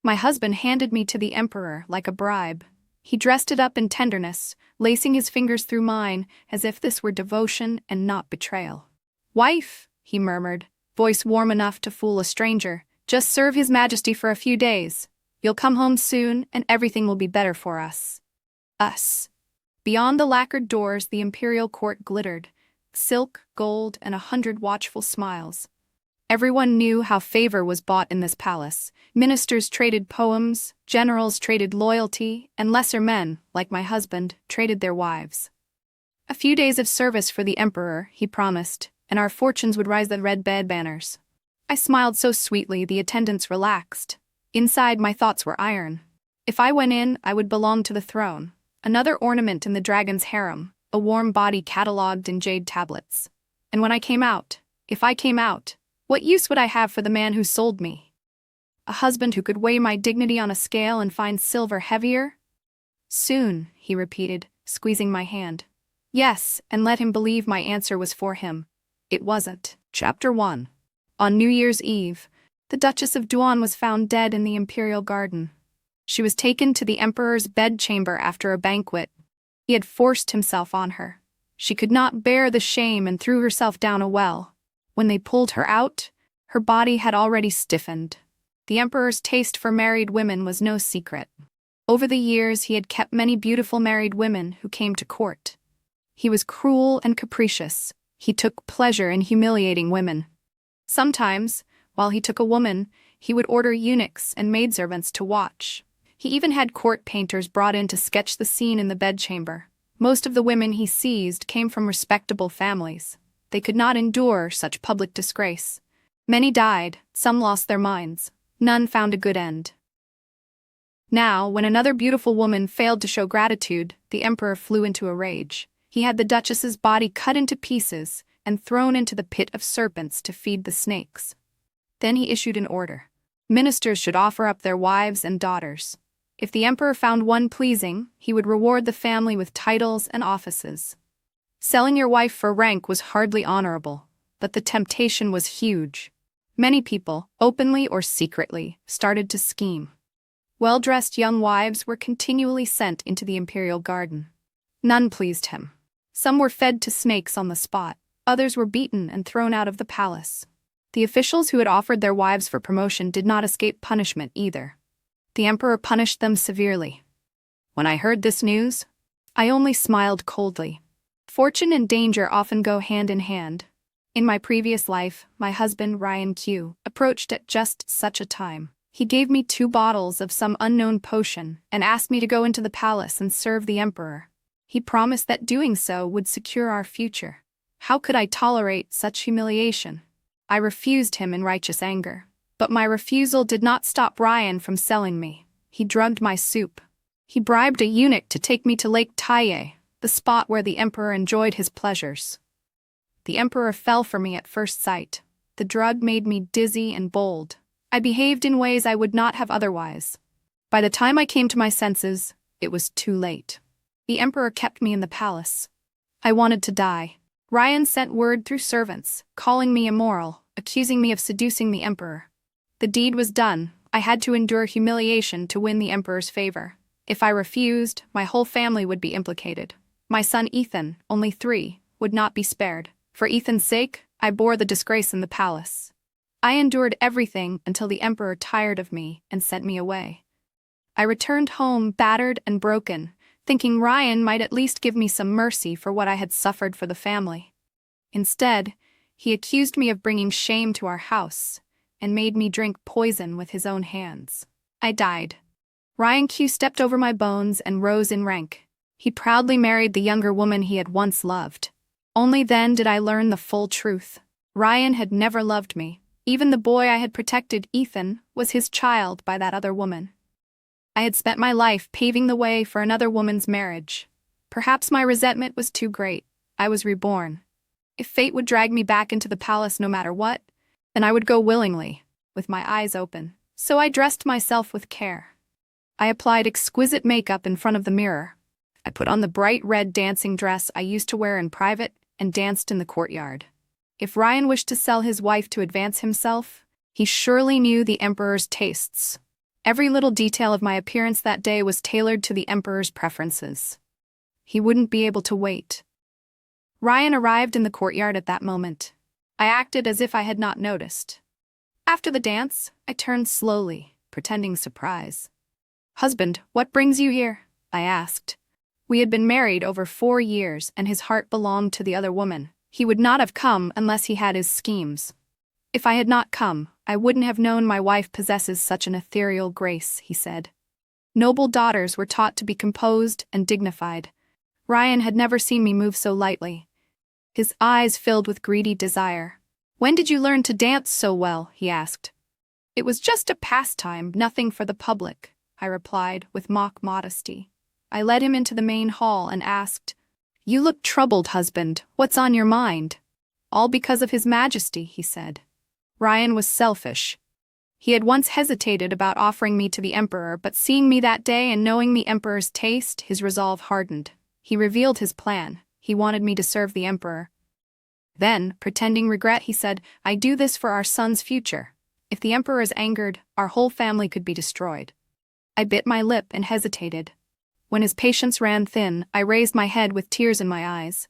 My husband handed me to the emperor like a bribe. He dressed it up in tenderness, lacing his fingers through mine as if this were devotion and not betrayal. "Wife," he murmured, voice warm enough to fool a stranger, "just serve His Majesty for a few days. You'll come home soon and everything will be better for us." Us. Beyond the lacquered doors, the imperial court glittered, silk, gold, and 100 watchful smiles. Everyone knew how favor was bought in this palace. Ministers traded poems, generals traded loyalty, and lesser men, like my husband, traded their wives. A few days of service for the emperor, he promised, and our fortunes would rise the red bed banners. I smiled so sweetly the attendants relaxed. Inside, my thoughts were iron. If I went in, I would belong to the throne. Another ornament in the dragon's harem, a warm body catalogued in jade tablets. And when I came out, if I came out, what use would I have for the man who sold me? A husband who could weigh my dignity on a scale and find silver heavier? "Soon," he repeated, squeezing my hand. Yes, and let him believe my answer was for him. It wasn't. Chapter 1. On New Year's Eve, the Duchess of Duan was found dead in the imperial garden. She was taken to the emperor's bedchamber after a banquet. He had forced himself on her. She could not bear the shame and threw herself down a well. When they pulled her out, her body had already stiffened. The emperor's taste for married women was no secret. Over the years, he had kept many beautiful married women who came to court. He was cruel and capricious. He took pleasure in humiliating women. Sometimes, while he took a woman, he would order eunuchs and maidservants to watch. He even had court painters brought in to sketch the scene in the bedchamber. Most of the women he seized came from respectable families. They could not endure such public disgrace. Many died, some lost their minds. None found a good end. Now, when another beautiful woman failed to show gratitude, the emperor flew into a rage. He had the duchess's body cut into pieces and thrown into the pit of serpents to feed the snakes. Then he issued an order. Ministers should offer up their wives and daughters. If the emperor found one pleasing, he would reward the family with titles and offices. Selling your wife for rank was hardly honorable, but the temptation was huge. Many people, openly or secretly, started to scheme. Well-dressed young wives were continually sent into the imperial garden. None pleased him. Some were fed to snakes on the spot, others were beaten and thrown out of the palace. The officials who had offered their wives for promotion did not escape punishment either. The emperor punished them severely. When I heard this news, I only smiled coldly. Fortune and danger often go hand in hand. In my previous life, my husband, Ryan Q, approached at just such a time. He gave me 2 bottles of some unknown potion and asked me to go into the palace and serve the emperor. He promised that doing so would secure our future. How could I tolerate such humiliation? I refused him in righteous anger. But my refusal did not stop Ryan from selling me. He drugged my soup. He bribed a eunuch to take me to Lake Taiye, the spot where the emperor enjoyed his pleasures. The emperor fell for me at first sight. The drug made me dizzy and bold. I behaved in ways I would not have otherwise. By the time I came to my senses, it was too late. The emperor kept me in the palace. I wanted to die. Ryan sent word through servants, calling me immoral, accusing me of seducing the emperor. The deed was done. I had to endure humiliation to win the emperor's favor. If I refused, my whole family would be implicated. My son Ethan, only 3, would not be spared. For Ethan's sake, I bore the disgrace in the palace. I endured everything until the emperor tired of me and sent me away. I returned home battered and broken, thinking Ryan might at least give me some mercy for what I had suffered for the family. Instead, he accused me of bringing shame to our house and made me drink poison with his own hands. I died. Ryan Q stepped over my bones and rose in rank. He proudly married the younger woman he had once loved. Only then did I learn the full truth. Ryan had never loved me. Even the boy I had protected, Ethan, was his child by that other woman. I had spent my life paving the way for another woman's marriage. Perhaps my resentment was too great. I was reborn. If fate would drag me back into the palace no matter what, then I would go willingly, with my eyes open. So I dressed myself with care. I applied exquisite makeup in front of the mirror. I put on the bright red dancing dress I used to wear in private and danced in the courtyard. If Ryan wished to sell his wife to advance himself, he surely knew the emperor's tastes. Every little detail of my appearance that day was tailored to the emperor's preferences. He wouldn't be able to wait. Ryan arrived in the courtyard at that moment. I acted as if I had not noticed. After the dance, I turned slowly, pretending surprise. "Husband, what brings you here?" I asked. We had been married over 4 years, and his heart belonged to the other woman. He would not have come unless he had his schemes. "If I had not come, I wouldn't have known my wife possesses such an ethereal grace," he said. Noble daughters were taught to be composed and dignified. Ryan had never seen me move so lightly. His eyes filled with greedy desire. "When did you learn to dance so well?" he asked. "It was just a pastime, nothing for the public," I replied with mock modesty. I led him into the main hall and asked, "You look troubled, husband. What's on your mind?" "All because of His Majesty," he said. Ryan was selfish. He had once hesitated about offering me to the emperor, but seeing me that day and knowing the emperor's taste, his resolve hardened. He revealed his plan. He wanted me to serve the emperor. Then, pretending regret, he said, "I do this for our son's future. If the emperor is angered, our whole family could be destroyed." I bit my lip and hesitated. When his patience ran thin, I raised my head with tears in my eyes.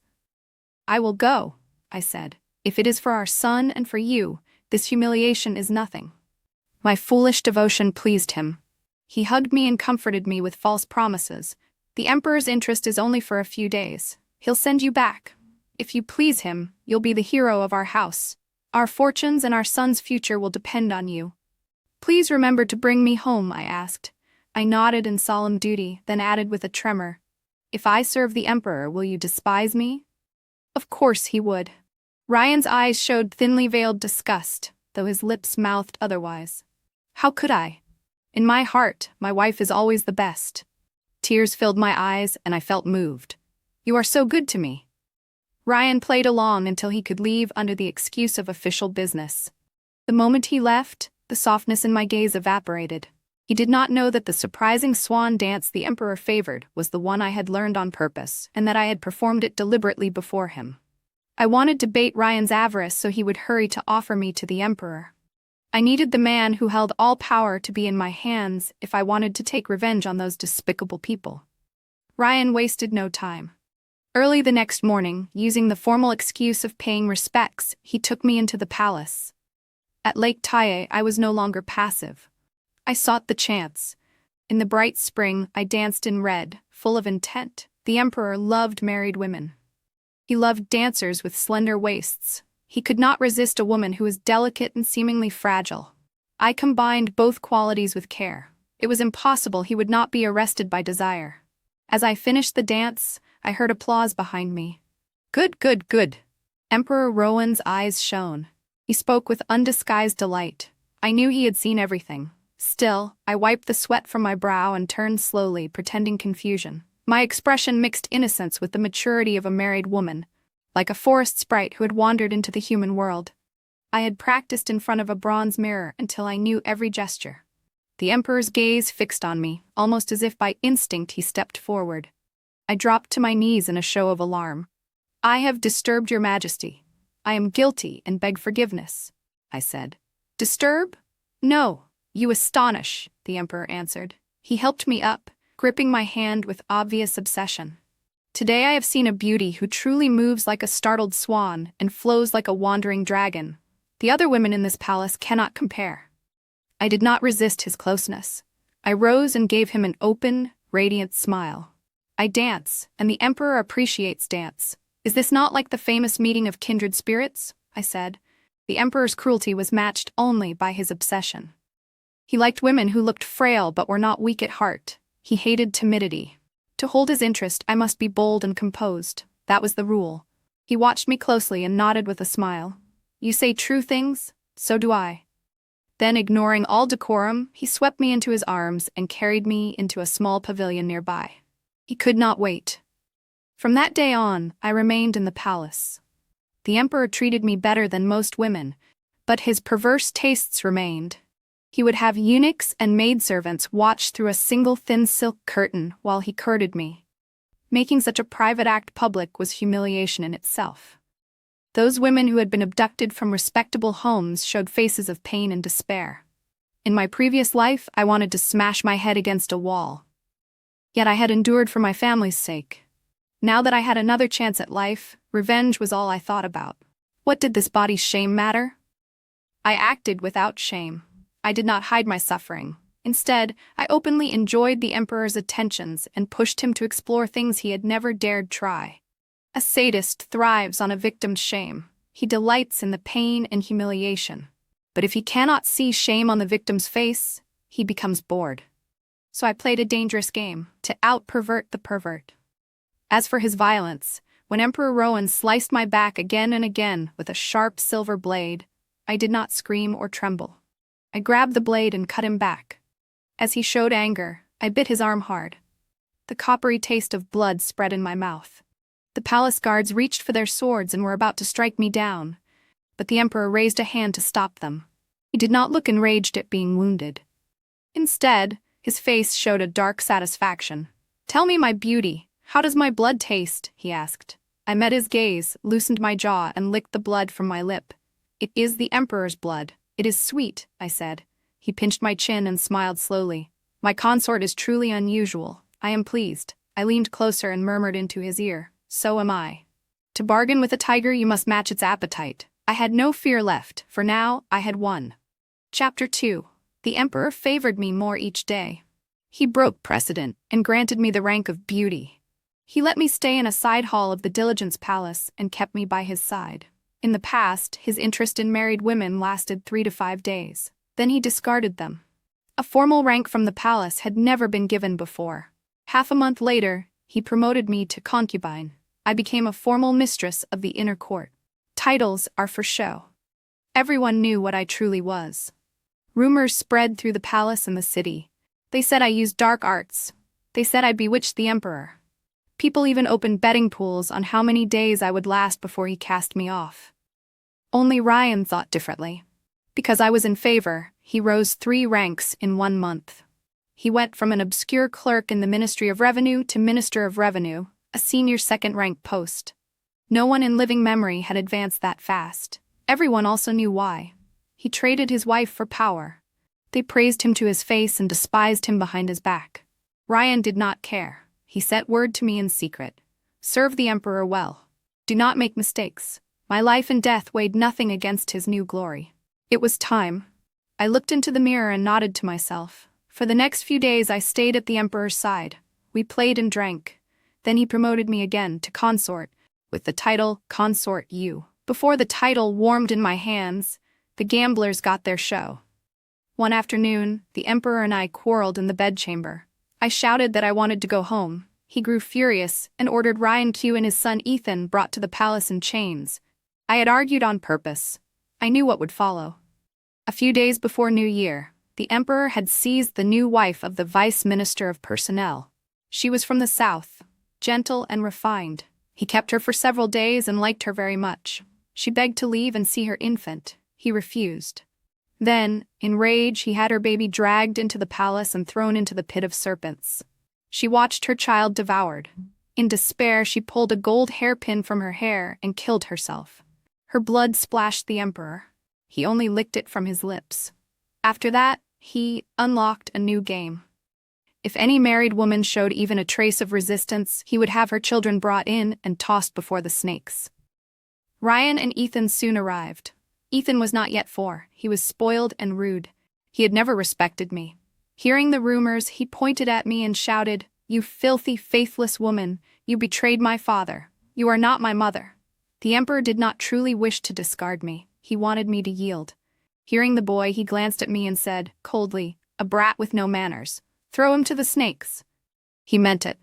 "I will go," I said. "If it is for our son and for you, this humiliation is nothing." My foolish devotion pleased him. He hugged me and comforted me with false promises. "The emperor's interest is only for a few days. He'll send you back. If you please him, you'll be the hero of our house. Our fortunes and our son's future will depend on you. Please remember to bring me home," I asked. I nodded in solemn duty, then added with a tremor, "If I serve the emperor, will you despise me?" Of course he would. Ryan's eyes showed thinly veiled disgust, though his lips mouthed otherwise. How could I? In my heart, my wife is always the best. Tears filled my eyes, and I felt moved. "You are so good to me." Ryan played along until he could leave under the excuse of official business. The moment he left, the softness in my gaze evaporated. He did not know that the surprising swan dance the emperor favored was the one I had learned on purpose, and that I had performed it deliberately before him. I wanted to bait Ryan's avarice so he would hurry to offer me to the emperor. I needed the man who held all power to be in my hands if I wanted to take revenge on those despicable people. Ryan wasted no time. Early the next morning, using the formal excuse of paying respects, he took me into the palace. At Lake Taye, I was no longer passive. I sought the chance. In the bright spring, I danced in red, full of intent. The emperor loved married women. He loved dancers with slender waists. He could not resist a woman who was delicate and seemingly fragile. I combined both qualities with care. It was impossible he would not be arrested by desire. As I finished the dance, I heard applause behind me. "Good, good, good." Emperor Rowan's eyes shone. He spoke with undisguised delight. I knew he had seen everything. Still, I wiped the sweat from my brow and turned slowly, pretending confusion. My expression mixed innocence with the maturity of a married woman, like a forest sprite who had wandered into the human world. I had practiced in front of a bronze mirror until I knew every gesture. The emperor's gaze fixed on me, almost as if by instinct he stepped forward. I dropped to my knees in a show of alarm. "I have disturbed your majesty. I am guilty and beg forgiveness," I said. "Disturb? No. You astonish," the emperor answered. He helped me up, gripping my hand with obvious obsession. "Today I have seen a beauty who truly moves like a startled swan and flows like a wandering dragon. The other women in this palace cannot compare." I did not resist his closeness. I rose and gave him an open, radiant smile. "I dance, and the emperor appreciates dance. Is this not like the famous meeting of kindred spirits?" I said. The emperor's cruelty was matched only by his obsession. He liked women who looked frail but were not weak at heart. He hated timidity. To hold his interest, I must be bold and composed. That was the rule. He watched me closely and nodded with a smile. "You say true things? So do I." Then, ignoring all decorum, he swept me into his arms and carried me into a small pavilion nearby. He could not wait. From that day on, I remained in the palace. The emperor treated me better than most women, but his perverse tastes remained. He would have eunuchs and maidservants watch through a single thin silk curtain while he courted me. Making such a private act public was humiliation in itself. Those women who had been abducted from respectable homes showed faces of pain and despair. In my previous life, I wanted to smash my head against a wall. Yet I had endured for my family's sake. Now that I had another chance at life, revenge was all I thought about. What did this body's shame matter? I acted without shame. I did not hide my suffering. Instead, I openly enjoyed the emperor's attentions and pushed him to explore things he had never dared try. A sadist thrives on a victim's shame. He delights in the pain and humiliation. But if he cannot see shame on the victim's face, he becomes bored. So I played a dangerous game, to out-pervert the pervert. As for his violence, when Emperor Rowan sliced my back again and again with a sharp silver blade, I did not scream or tremble. I grabbed the blade and cut him back. As he showed anger, I bit his arm hard. The coppery taste of blood spread in my mouth. The palace guards reached for their swords and were about to strike me down, but the emperor raised a hand to stop them. He did not look enraged at being wounded. Instead, his face showed a dark satisfaction. "Tell me, my beauty, how does my blood taste?" he asked. I met his gaze, loosened my jaw, and licked the blood from my lip. "It is the emperor's blood. It is sweet," I said. He pinched my chin and smiled slowly. "My consort is truly unusual. I am pleased." I leaned closer and murmured into his ear, "So am I. To bargain with a tiger, you must match its appetite." I had no fear left, for now I had won. Chapter 2. The emperor favored me more each day. He broke precedent and granted me the rank of beauty. He let me stay in a side hall of the diligence palace and kept me by his side. In the past, his interest in married women lasted 3 to 5 days. Then he discarded them. A formal rank from the palace had never been given before. Half a month later, he promoted me to concubine. I became a formal mistress of the inner court. Titles are for show. Everyone knew what I truly was. Rumors spread through the palace and the city. They said I used dark arts. They said I bewitched the emperor. People even opened betting pools on how many days I would last before he cast me off. Only Ryan thought differently. Because I was in favor, he rose 3 ranks in 1 month. He went from an obscure clerk in the Ministry of Revenue to Minister of Revenue, a senior second-rank post. No one in living memory had advanced that fast. Everyone also knew why. He traded his wife for power. They praised him to his face and despised him behind his back. Ryan did not care. He sent word to me in secret. "Serve the emperor well. Do not make mistakes." My life and death weighed nothing against his new glory. It was time. I looked into the mirror and nodded to myself. For the next few days I stayed at the emperor's side. We played and drank. Then he promoted me again to consort, with the title Consort U. Before the title warmed in my hands, the gamblers got their show. One afternoon, the emperor and I quarreled in the bedchamber. I shouted that I wanted to go home. He grew furious and ordered Ryan Q and his son Ethan brought to the palace in chains. I had argued on purpose. I knew what would follow. A few days before New Year, the emperor had seized the new wife of the vice minister of personnel. She was from the south, gentle and refined. He kept her for several days and liked her very much. She begged to leave and see her infant. He refused. Then, in rage, he had her baby dragged into the palace and thrown into the pit of serpents. She watched her child devoured. In despair, she pulled a gold hairpin from her hair and killed herself. Her blood splashed the emperor. He only licked it from his lips. After that, he unlocked a new game. If any married woman showed even a trace of resistance, he would have her children brought in and tossed before the snakes. Ryan and Ethan soon arrived. Ethan was not yet 4. He was spoiled and rude. He had never respected me. Hearing the rumors, he pointed at me and shouted, "You filthy, faithless woman, you betrayed my father. You are not my mother." The emperor did not truly wish to discard me. He wanted me to yield. Hearing the boy, he glanced at me and said, coldly, "A brat with no manners. Throw him to the snakes." He meant it.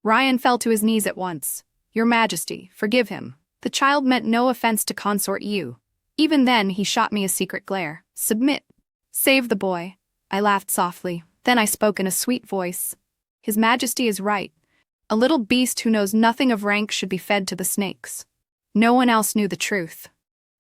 Ryan fell to his knees at once. "Your Majesty, forgive him. The child meant no offense to consort you." Even then, he shot me a secret glare. "Submit. Save the boy." I laughed softly. Then I spoke in a sweet voice. "His Majesty is right. A little beast who knows nothing of rank should be fed to the snakes." No one else knew the truth.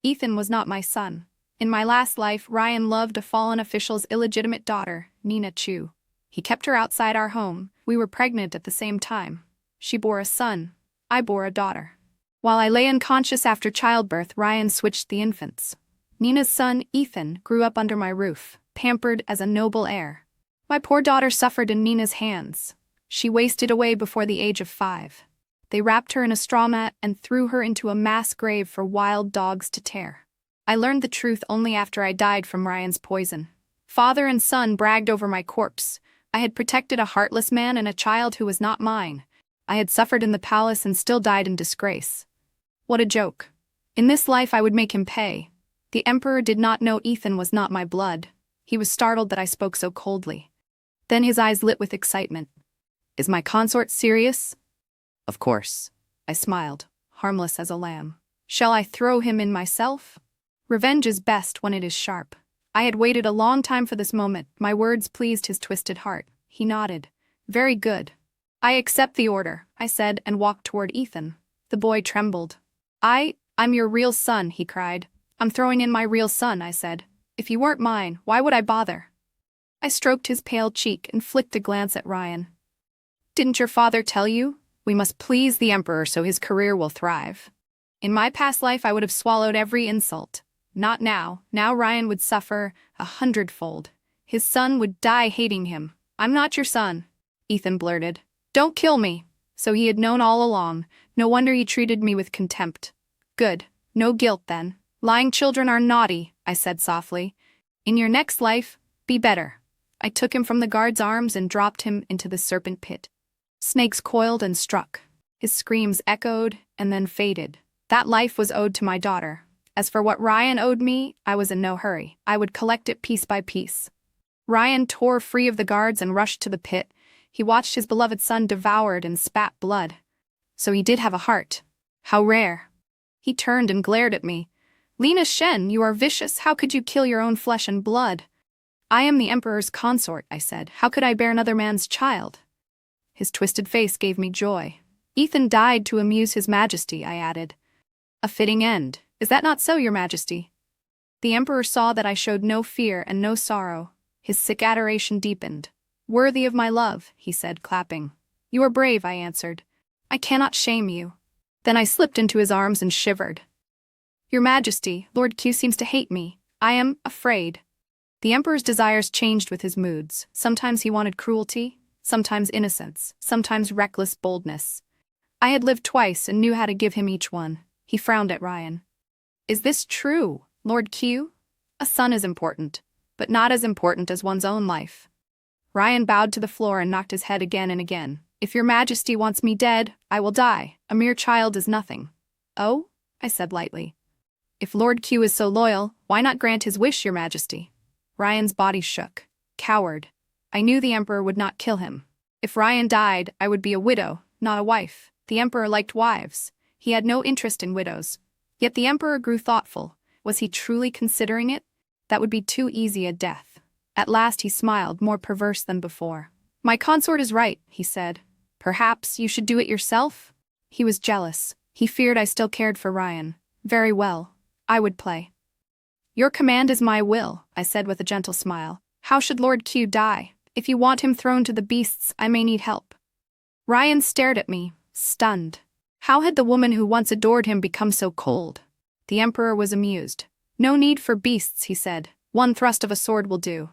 Ethan was not my son. In my last life, Ryan loved a fallen official's illegitimate daughter, Nina Chu. He kept her outside our home. We were pregnant at the same time. She bore a son. I bore a daughter. While I lay unconscious after childbirth, Ryan switched the infants. Nina's son, Ethan, grew up under my roof. pampered as a noble heir. My poor daughter suffered in Nina's hands. She wasted away before the age of 5. They wrapped her in a straw mat and threw her into a mass grave for wild dogs to tear. I learned the truth only after I died from Ryan's poison. Father and son bragged over my corpse. I had protected a heartless man and a child who was not mine. I had suffered in the palace and still died in disgrace. What a joke. In this life I would make him pay. The emperor did not know Ethan was not my blood. He was startled that I spoke so coldly. Then his eyes lit with excitement. Is my consort serious? Of course. I smiled, harmless as a lamb. Shall I throw him in myself? Revenge is best when it is sharp. I had waited a long time for this moment. My words pleased his twisted heart. He nodded. Very good. I accept the order, I said, and walked toward Ethan. The boy trembled. I'm your real son, he cried. I'm throwing in my real son, I said. If you weren't mine, why would I bother? I stroked his pale cheek and flicked a glance at Ryan. Didn't your father tell you? We must please the emperor so his career will thrive. In my past life I would have swallowed every insult. Not now. Now Ryan would suffer 100-fold. His son would die hating him. I'm not your son, Ethan blurted. Don't kill me. So he had known all along. No wonder he treated me with contempt. Good. No guilt then. Lying children are naughty, I said softly. In your next life, be better. I took him from the guard's arms and dropped him into the serpent pit. Snakes coiled and struck. His screams echoed and then faded. That life was owed to my daughter. As for what Ryan owed me, I was in no hurry. I would collect it piece by piece. Ryan tore free of the guards and rushed to the pit. He watched his beloved son devoured and spat blood. So he did have a heart. How rare. He turned and glared at me. Lina Shen, you are vicious. How could you kill your own flesh and blood? I am the emperor's consort, I said. How could I bear another man's child? His twisted face gave me joy. Ethan died to amuse His Majesty, I added. A fitting end. Is that not so, Your Majesty? The emperor saw that I showed no fear and no sorrow. His sick adoration deepened. Worthy of my love, he said, clapping. You are brave, I answered. I cannot shame you. Then I slipped into his arms and shivered. Your Majesty, Lord Q seems to hate me. I am afraid. The emperor's desires changed with his moods. Sometimes he wanted cruelty, sometimes innocence, sometimes reckless boldness. I had lived twice and knew how to give him each one. He frowned at Ryan. Is this true, Lord Q? A son is important, but not as important as one's own life. Ryan bowed to the floor and knocked his head again and again. If Your Majesty wants me dead, I will die. A mere child is nothing. Oh? I said lightly. If Lord Q is so loyal, why not grant his wish, Your Majesty? Ryan's body shook. Coward. I knew the emperor would not kill him. If Ryan died, I would be a widow, not a wife. The emperor liked wives. He had no interest in widows. Yet the emperor grew thoughtful. Was he truly considering it? That would be too easy a death. At last he smiled, more perverse than before. My consort is right, he said. Perhaps you should do it yourself? He was jealous. He feared I still cared for Ryan. Very well. I would play. Your command is my will, I said with a gentle smile. How should Lord Q die? If you want him thrown to the beasts, I may need help. Ryan stared at me, stunned. How had the woman who once adored him become so cold? The emperor was amused. No need for beasts, he said. One thrust of a sword will do.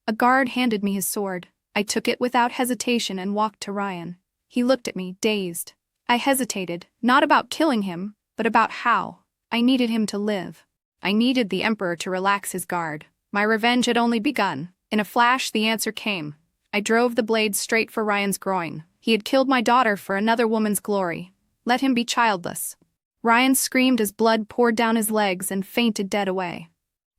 A guard handed me his sword. I took it without hesitation and walked to Ryan. He looked at me, dazed. I hesitated, not about killing him, but about how. I needed him to live. I needed the emperor to relax his guard. My revenge had only begun. In a flash, the answer came. I drove the blade straight for Ryan's groin. He had killed my daughter for another woman's glory. Let him be childless. Ryan screamed as blood poured down his legs and fainted dead away.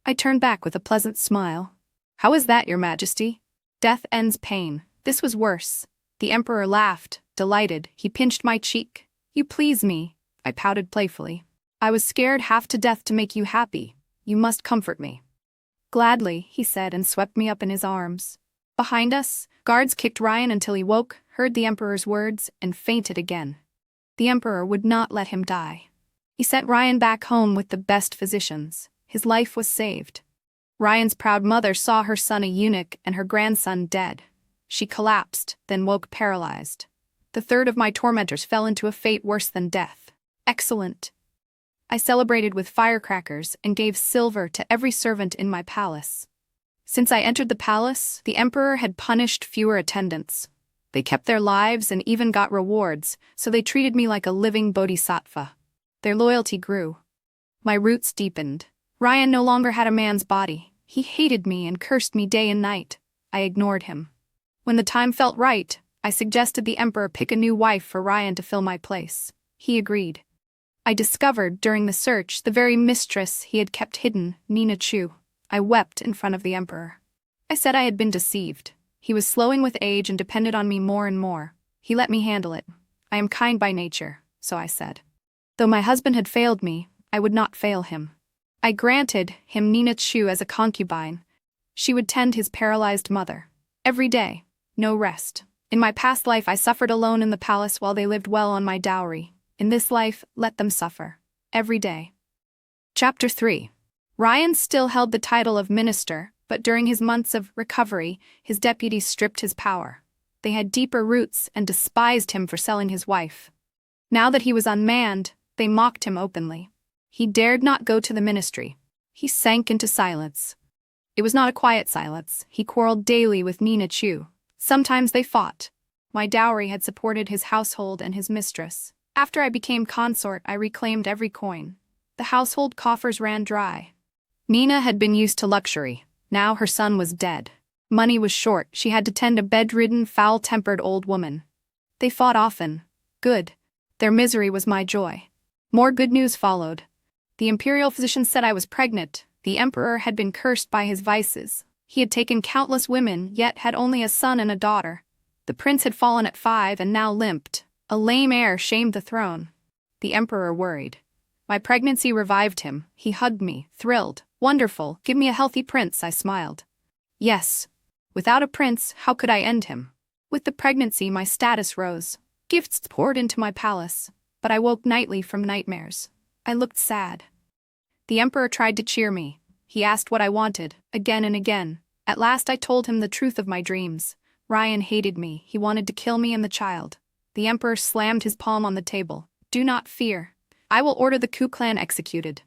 I turned back with a pleasant smile. How is that, Your Majesty? Death ends pain. This was worse. The emperor laughed, delighted. He pinched my cheek. You please me, I pouted playfully. I was scared half to death to make you happy. You must comfort me. Gladly, he said and swept me up in his arms. Behind us, guards kicked Ryan until he woke, heard the emperor's words, and fainted again. The emperor would not let him die. He sent Ryan back home with the best physicians. His life was saved. Ryan's proud mother saw her son a eunuch and her grandson dead. She collapsed, then woke paralyzed. The third of my tormentors fell into a fate worse than death. Excellent. I celebrated with firecrackers and gave silver to every servant in my palace. Since I entered the palace, the emperor had punished fewer attendants. They kept their lives and even got rewards, so they treated me like a living bodhisattva. Their loyalty grew. My roots deepened. Ryan no longer had a man's body. He hated me and cursed me day and night. I ignored him. When the time felt right, I suggested the emperor pick a new wife for Ryan to fill my place. He agreed. I discovered, during the search, the very mistress he had kept hidden, Nina Chu. I wept in front of the emperor. I said I had been deceived. He was slowing with age and depended on me more and more. He let me handle it. I am kind by nature, so I said. Though my husband had failed me, I would not fail him. I granted him Nina Chu as a concubine. She would tend his paralyzed mother. Every day, no rest. In my past life I suffered alone in the palace while they lived well on my dowry. In this life, let them suffer. Every day. Chapter 3. Ryan still held the title of minister, but during his months of recovery, his deputies stripped his power. They had deeper roots and despised him for selling his wife. Now that he was unmanned, they mocked him openly. He dared not go to the ministry. He sank into silence. It was not a quiet silence. He quarreled daily with Nina Chu. Sometimes they fought. My dowry had supported his household and his mistress. After I became consort, I reclaimed every coin. The household coffers ran dry. Nina had been used to luxury. Now her son was dead. Money was short. She had to tend a bedridden, foul-tempered old woman. They fought often. Good. Their misery was my joy. More good news followed. The imperial physician said I was pregnant. The emperor had been cursed by his vices. He had taken countless women, yet had only a son and a daughter. The prince had fallen at 5 and now limped. A lame heir shamed the throne. The emperor worried. My pregnancy revived him. He hugged me, thrilled. Wonderful, give me a healthy prince, I smiled. Yes. Without a prince, how could I end him? With the pregnancy, my status rose. Gifts poured into my palace. But I woke nightly from nightmares. I looked sad. The emperor tried to cheer me. He asked what I wanted, again and again. At last I told him the truth of my dreams. Ryan hated me. He wanted to kill me and the child. The emperor slammed his palm on the table. Do not fear. I will order the Ku clan executed.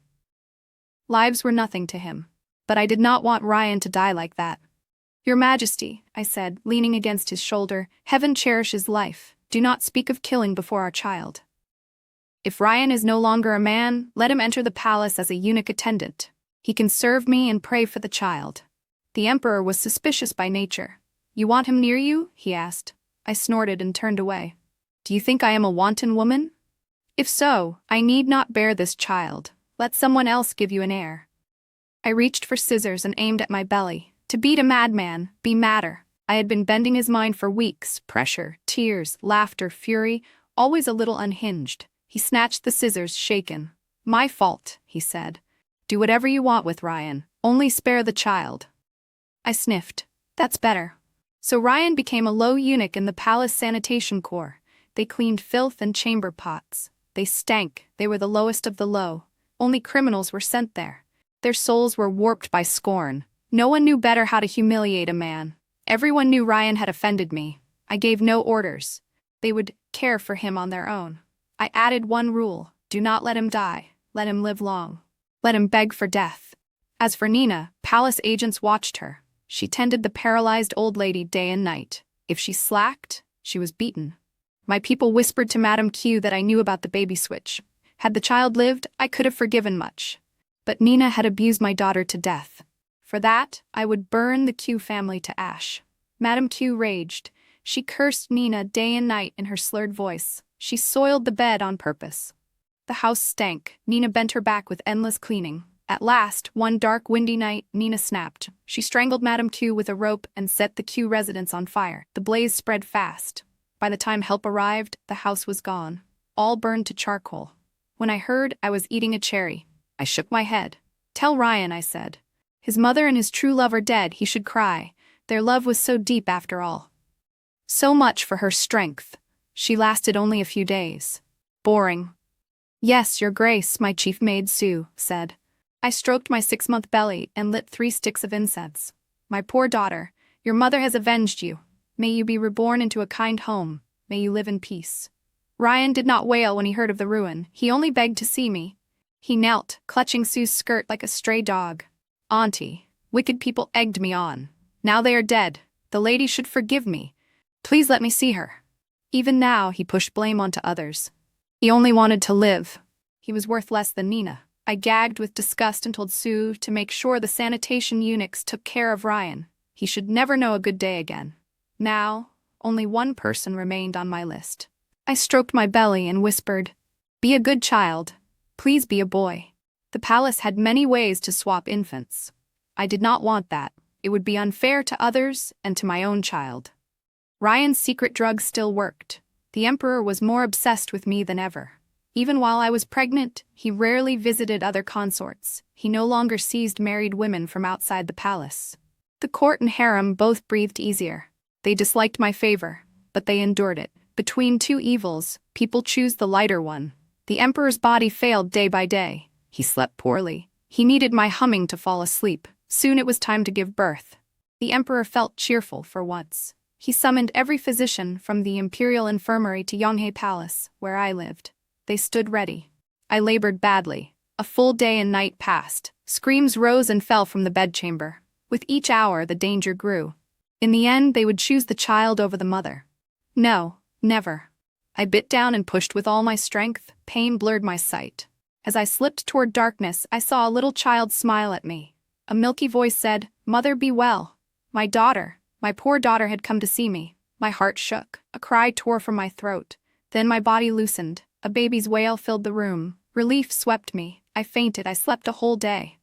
Lives were nothing to him. But I did not want Ryan to die like that. Your Majesty, I said, leaning against his shoulder, heaven cherishes life. Do not speak of killing before our child. If Ryan is no longer a man, let him enter the palace as a eunuch attendant. He can serve me and pray for the child. The emperor was suspicious by nature. You want him near you? He asked. I snorted and turned away. Do you think I am a wanton woman? If so, I need not bear this child. Let someone else give you an heir. I reached for scissors and aimed at my belly. To beat a madman, be madder. I had been bending his mind for weeks. Pressure, tears, laughter, fury, always a little unhinged. He snatched the scissors, shaken. My fault, he said. Do whatever you want with Ryan. Only spare the child. I sniffed. That's better. So Ryan became a low eunuch in the palace sanitation corps. They cleaned filth and chamber pots. They stank. They were the lowest of the low. Only criminals were sent there. Their souls were warped by scorn. No one knew better how to humiliate a man. Everyone knew Ryan had offended me. I gave no orders. They would care for him on their own. I added one rule. Do not let him die. Let him live long. Let him beg for death. As for Nina, palace agents watched her. She tended the paralyzed old lady day and night. If she slacked, she was beaten. My people whispered to Madame Q that I knew about the baby switch. Had the child lived, I could have forgiven much. But Nina had abused my daughter to death. For that, I would burn the Q family to ash. Madame Q raged. She cursed Nina day and night in her slurred voice. She soiled the bed on purpose. The house stank. Nina bent her back with endless cleaning. At last, one dark, windy night, Nina snapped. She strangled Madame Q with a rope and set the Q residence on fire. The blaze spread fast. By the time help arrived, the house was gone. All burned to charcoal. When I heard, I was eating a cherry. I shook my head. Tell Ryan, I said. His mother and his true love are dead. He should cry. Their love was so deep after all. So much for her strength. She lasted only a few days. Boring. Yes, your grace, my chief maid Sue said. I stroked my 6-month belly and lit 3 sticks of incense. My poor daughter, your mother has avenged you. May you be reborn into a kind home. May you live in peace. Ryan did not wail when he heard of the ruin. He only begged to see me. He knelt, clutching Sue's skirt like a stray dog. Auntie, Wicked people egged me on. Now they are dead. The lady should forgive me. Please let me see her. Even now, he pushed blame onto others. He only wanted to live. He was worth less than Nina. I gagged with disgust and told Sue to make sure the sanitation eunuchs took care of Ryan. He should never know a good day again. Now, only one person remained on my list. I stroked my belly and whispered, "Be a good child. Please be a boy." The palace had many ways to swap infants. I did not want that. It would be unfair to others and to my own child. Ryan's secret drug still worked. The emperor was more obsessed with me than ever. Even while I was pregnant, he rarely visited other consorts. He no longer seized married women from outside the palace. The court and harem both breathed easier. They disliked my favor, but they endured it. Between two evils, people choose the lighter one. The emperor's body failed day by day. He slept poorly. He needed my humming to fall asleep. Soon it was time to give birth. The emperor felt cheerful for once. He summoned every physician from the imperial infirmary to Yonghae Palace, where I lived. They stood ready. I labored badly. A full day and night passed. Screams rose and fell from the bedchamber. With each hour, the danger grew. In the end, they would choose the child over the mother. No, never. I bit down and pushed with all my strength. Pain blurred my sight. As I slipped toward darkness, I saw a little child smile at me. A milky voice said, "Mother, be well." My daughter, my poor daughter, had come to see me. My heart shook. A cry tore from my throat. Then my body loosened. A baby's wail filled the room. Relief swept me. I fainted. I slept a whole day.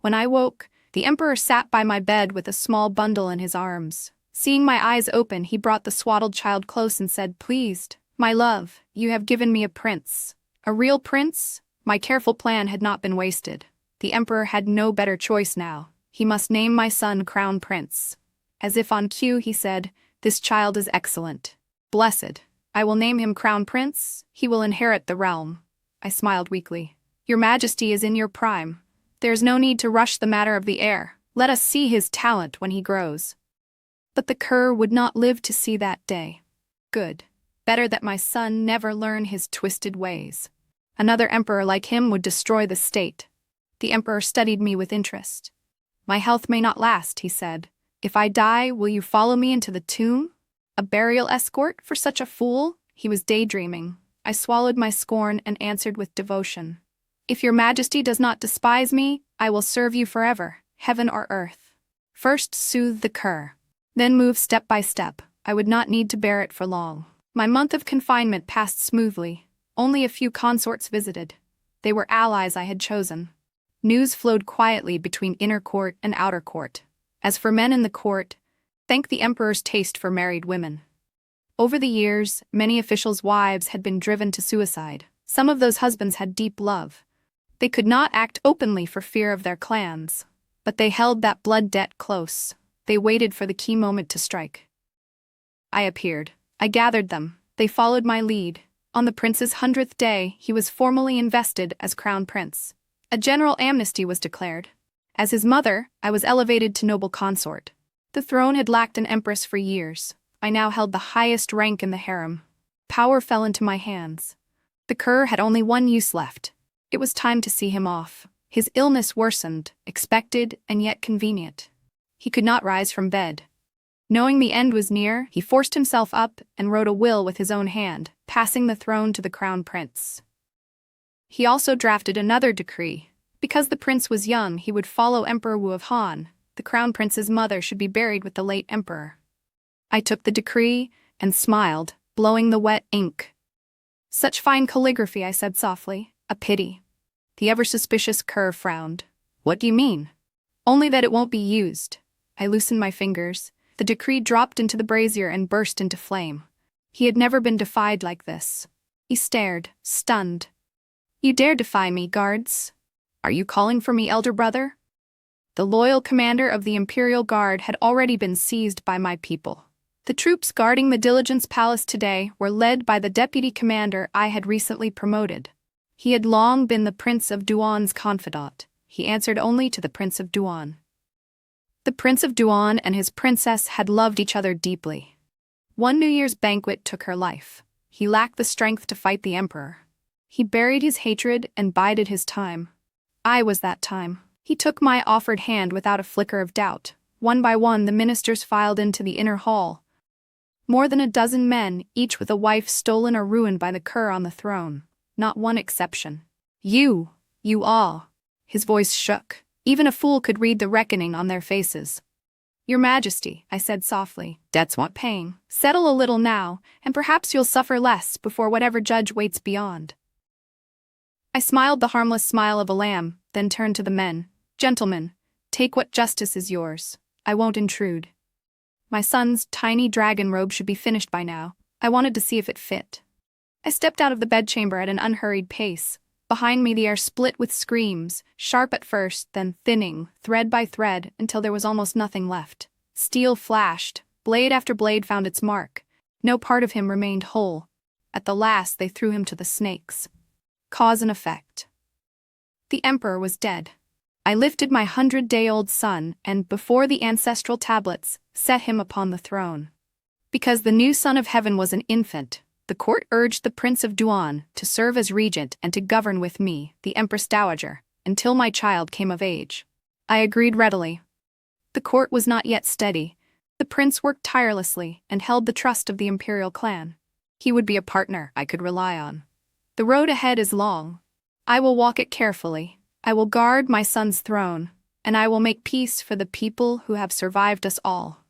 When I woke, the emperor sat by my bed with a small bundle in his arms. Seeing my eyes open, he brought the swaddled child close and said, "Pleased, my love, you have given me a prince." A real prince? My careful plan had not been wasted. The emperor had no better choice now. He must name my son Crown Prince. As if on cue, he said, "This child is excellent. Blessed. I will name him Crown Prince. He will inherit the realm." I smiled weakly. "Your Majesty is in your prime. There is no need to rush the matter of the heir. Let us see his talent when he grows." But the cur would not live to see that day. Good. Better that my son never learn his twisted ways. Another emperor like him would destroy the state. The emperor studied me with interest. "My health may not last," he said. "If I die, will you follow me into the tomb? A burial escort for such a fool?" He was daydreaming. I swallowed my scorn and answered with devotion. "If your Majesty does not despise me, I will serve you forever, heaven or earth." First soothe the cur. Then move step by step. I would not need to bear it for long. My month of confinement passed smoothly. Only a few consorts visited. They were allies I had chosen. News flowed quietly between inner court and outer court. As for men in the court, thank the emperor's taste for married women. Over the years, many officials' wives had been driven to suicide. Some of those husbands had deep love. They could not act openly for fear of their clans, but they held that blood debt close. They waited for the key moment to strike. I appeared. I gathered them. They followed my lead. On the prince's 100th day, he was formally invested as crown prince. A general amnesty was declared. As his mother, I was elevated to noble consort. The throne had lacked an empress for years. I now held the highest rank in the harem. Power fell into my hands. The cur had only one use left. It was time to see him off. His illness worsened, expected and yet convenient. He could not rise from bed. Knowing the end was near, he forced himself up and wrote a will with his own hand, passing the throne to the crown prince. He also drafted another decree. Because the prince was young, he would follow Emperor Wu of Han. The crown prince's mother should be buried with the late emperor. I took the decree and smiled, blowing the wet ink. "Such fine calligraphy," I said softly. "A pity." The ever-suspicious cur frowned. "What do you mean?" "Only that it won't be used." I loosened my fingers. The decree dropped into the brazier and burst into flame. He had never been defied like this. He stared, stunned. "You dare defy me, guards? Are you calling for me, elder brother?" The loyal commander of the Imperial Guard had already been seized by my people. The troops guarding the Diligence Palace today were led by the deputy commander I had recently promoted. He had long been the Prince of Duan's confidant. He answered only to the Prince of Duan. The Prince of Duan and his princess had loved each other deeply. One New Year's banquet took her life. He lacked the strength to fight the emperor. He buried his hatred and bided his time. I was that time. He took my offered hand without a flicker of doubt. One by one, the ministers filed into the inner hall. More than a dozen men, each with a wife stolen or ruined by the cur on the throne. Not one exception. You all. His voice shook. Even a fool could read the reckoning on their faces. Your Majesty, I said softly, debts want paying. Settle a little now, and perhaps you'll suffer less before whatever judge waits beyond. I smiled the harmless smile of a lamb, then turned to the men. Gentlemen, take what justice is yours. I won't intrude. My son's tiny dragon robe should be finished by now. I wanted to see if it fit. I stepped out of the bedchamber at an unhurried pace. Behind me the air split with screams, sharp at first, then thinning, thread by thread, until there was almost nothing left. Steel flashed. Blade after blade found its mark. No part of him remained whole. At the last they threw him to the snakes. Cause and effect. The emperor was dead. I lifted my 100-day-old son and, before the ancestral tablets, set him upon the throne. Because the new son of heaven was an infant, the court urged the Prince of Duan to serve as regent and to govern with me, the Empress Dowager, until my child came of age. I agreed readily. The court was not yet steady. The prince worked tirelessly and held the trust of the imperial clan. He would be a partner I could rely on. The road ahead is long. I will walk it carefully. I will guard my son's throne, and I will make peace for the people who have survived us all.